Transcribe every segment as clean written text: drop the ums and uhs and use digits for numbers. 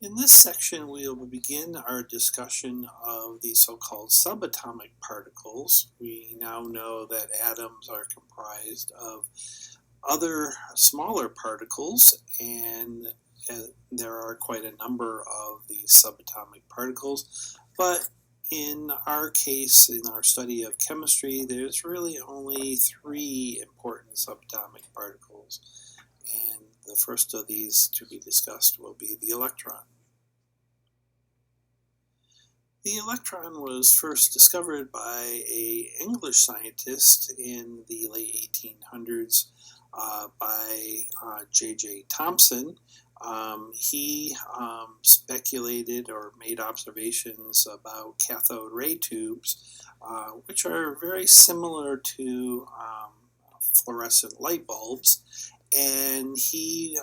In this section, we will begin our discussion of the so-called subatomic particles. We now know that atoms are comprised of other smaller particles, and there are quite a number of these subatomic particles. But in our case, in our study of chemistry, there's really only three important subatomic particles. And the first of these to be discussed will be the electron. The electron was first discovered by an English scientist in the late 1800s by J.J. Thompson. He speculated or made observations about cathode ray tubes, which are very similar to fluorescent light bulbs, and he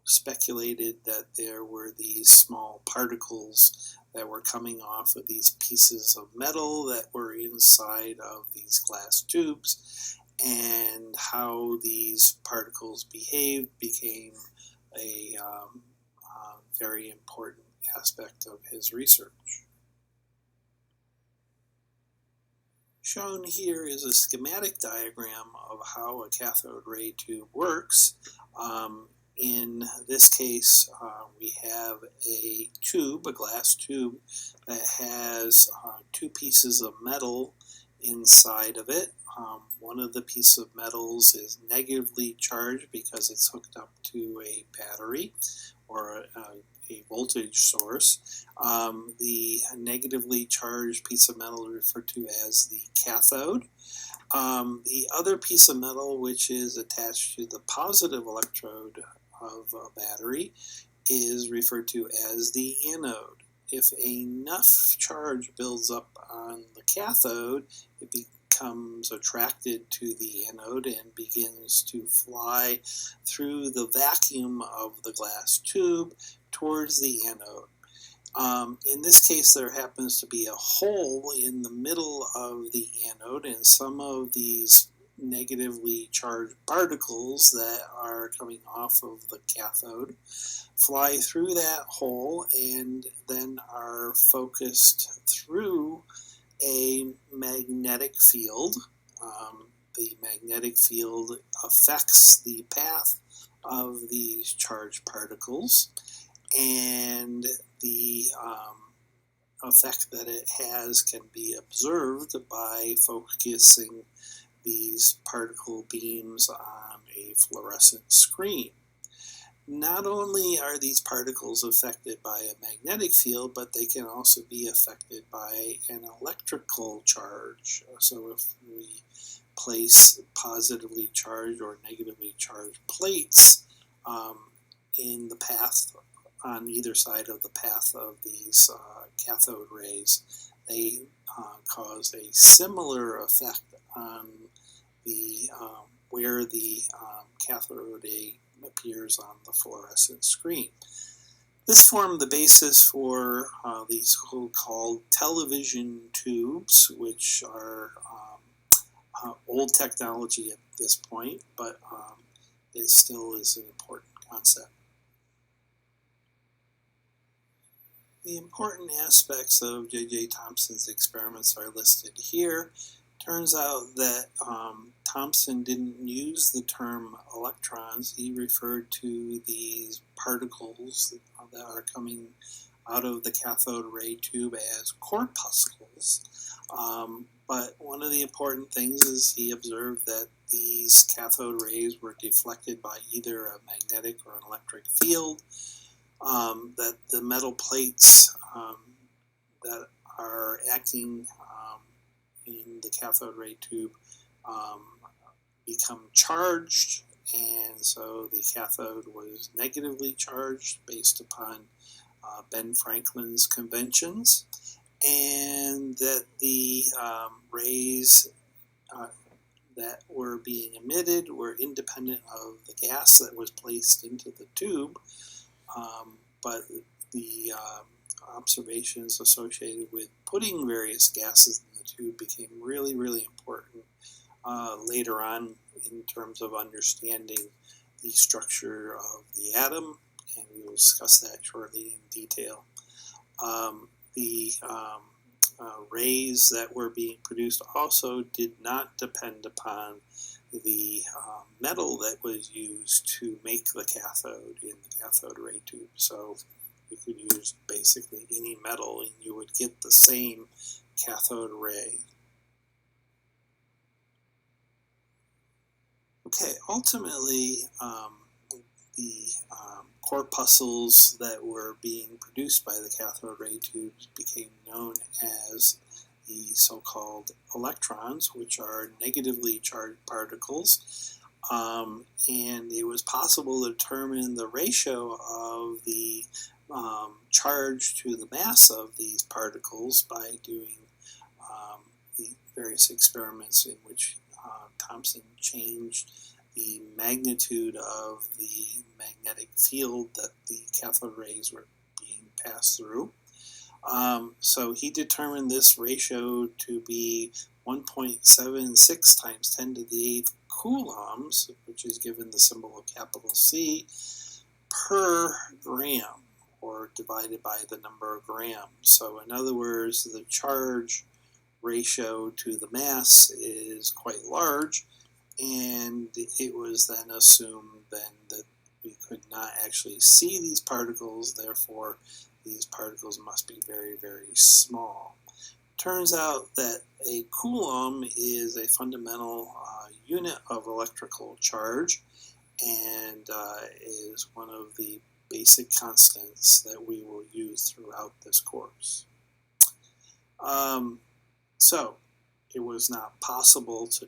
speculated that there were these small particles that were coming off of these pieces of metal that were inside of these glass tubes, and how these particles behaved became a very important aspect of his research. Shown here is a schematic diagram of how a cathode ray tube works. In this case, we have a tube, a glass tube, that has two pieces of metal inside of it. One of the pieces of metals is negatively charged because it's hooked up to a battery or a voltage source. The negatively charged piece of metal is referred to as the cathode. The other piece of metal, which is attached to the positive electrode of a battery, is referred to as the anode. If enough charge builds up on the cathode, it becomes attracted to the anode and begins to fly through the vacuum of the glass tube towards the anode. In this case, there happens to be a hole in the middle of the anode, and some of these negatively charged particles that are coming off of the cathode fly through that hole and then are focused through a magnetic field. The magnetic field affects the path of these charged particles, and the effect that it has can be observed by focusing these particle beams on a fluorescent screen. Not only are these particles affected by a magnetic field, but they can also be affected by an electrical charge. So if we place positively charged or negatively charged plates in the path, on either side of the path of these cathode rays, they cause a similar effect on the where the cathode ray appears on the fluorescent screen. This formed the basis for these so-called television tubes, which are old technology at this point, but it still is an important concept. The important aspects of J.J. Thompson's experiments are listed here. Turns out that Thompson didn't use the term electrons. He referred to these particles that are coming out of the cathode ray tube as corpuscles. But one of the important things is he observed that these cathode rays were deflected by either a magnetic or an electric field, that the metal plates that are acting in the cathode ray tube become charged, and so the cathode was negatively charged based upon Ben Franklin's conventions, and that the rays that were being emitted were independent of the gas that was placed into the tube, but the observations associated with putting various gases in the tube became really, really important later on in terms of understanding the structure of the atom and we will discuss that shortly in detail. The rays that were being produced also did not depend upon the metal that was used to make the cathode in the cathode ray tube. So you could use basically any metal and you would get the same cathode ray. Okay, ultimately, the corpuscles that were being produced by the cathode ray tubes became known as the so-called electrons, which are negatively charged particles. And it was possible to determine the ratio of the charge to the mass of these particles by doing the various experiments in which Thompson changed the magnitude of the magnetic field that the cathode rays were being passed through. So he determined this ratio to be 1.76 times 10 to the 8th coulombs, which is given the symbol of capital C, per gram, or divided by the number of grams. So in other words, the charge ratio to the mass is quite large, and it was then assumed then that we could not actually see these particles, therefore these particles must be very, very small. Turns out that a coulomb is a fundamental unit of electrical charge, and is one of the basic constants that we will use throughout this course. So it was not possible to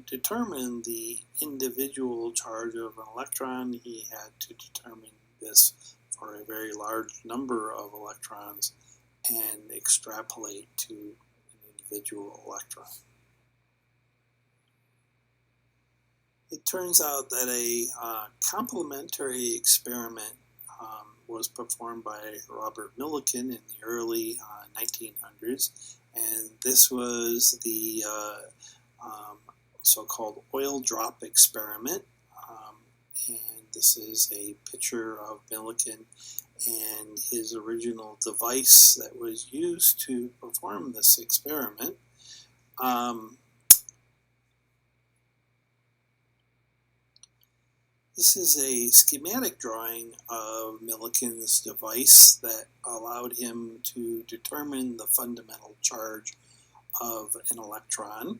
determine the individual charge of an electron. He had to determine this for a very large number of electrons and extrapolate to an individual electron. It turns out that a complementary experiment was performed by Robert Milliken in the early 1900s, and this was the so-called oil drop experiment. And this is a picture of Milliken and his original device that was used to perform this experiment. This is a schematic drawing of Milliken's device that allowed him to determine the fundamental charge of an electron.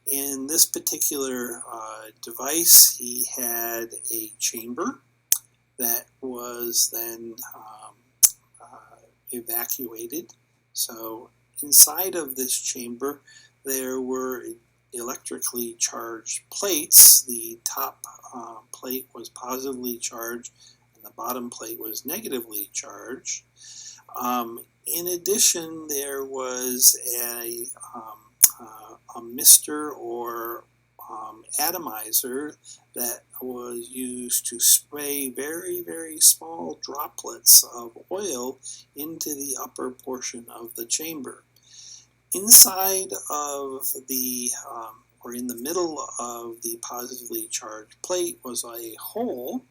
In this particular device, he had a chamber that was then evacuated. So inside of this chamber, there were electrically charged plates. The top plate was positively charged and the bottom plate was negatively charged. In addition, there was a mister or atomizer that was used to spray very, very small droplets of oil into the upper portion of the chamber. Inside of the, or in the middle of the positively charged plate was a hole,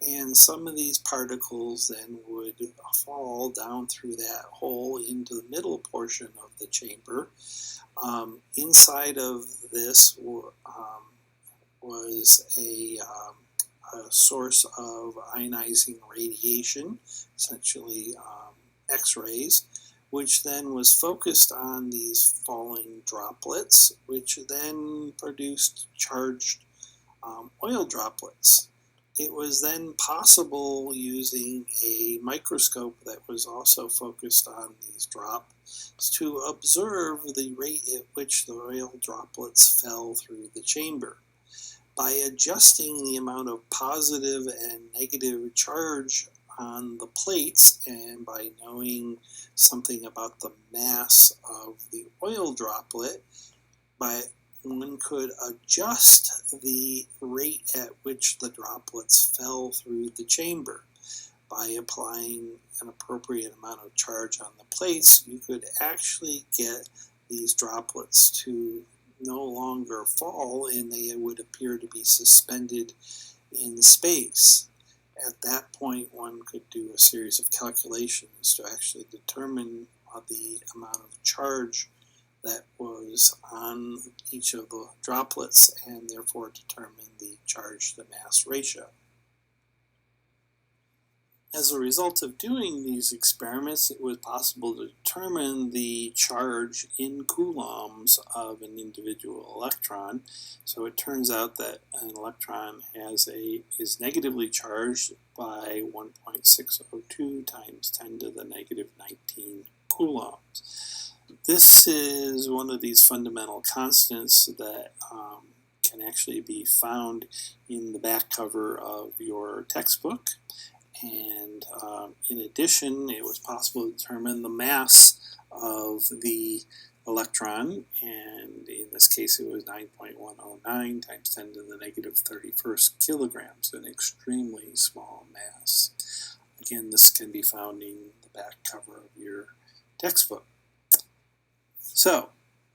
and some of these particles then would fall down through that hole into the middle portion of the chamber. Inside of this was a source of ionizing radiation, essentially X-rays, which then was focused on these falling droplets, which then produced charged oil droplets. It was then possible, using a microscope that was also focused on these drops, to observe the rate at which the oil droplets fell through the chamber. By adjusting the amount of positive and negative charge on the plates, and by knowing something about the mass of the oil droplet, one could adjust the rate at which the droplets fell through the chamber. By applying an appropriate amount of charge on the plates, you could actually get these droplets to no longer fall, and they would appear to be suspended in space. at that point, one could do a series of calculations to actually determine the amount of charge that was on each of the droplets and therefore determine the charge to mass ratio. As a result of doing these experiments, it was possible to determine the charge in coulombs of an individual electron. So it turns out that an electron is negatively charged by 1.602 times 10 to the negative 19 coulombs. This is one of these fundamental constants that can actually be found in the back cover of your textbook. And in addition, it was possible to determine the mass of the electron, and in this case it was 9.109 times 10 to the negative 31st kilograms, an extremely small mass. Again, this can be found in the back cover of your textbook. So,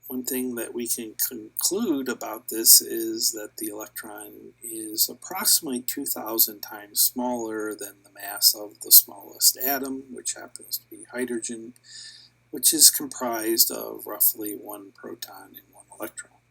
one thing that we can conclude about this is that the electron is approximately 2,000 times smaller than the mass of the smallest atom, which happens to be hydrogen, which is comprised of roughly 1 proton and 1 electron.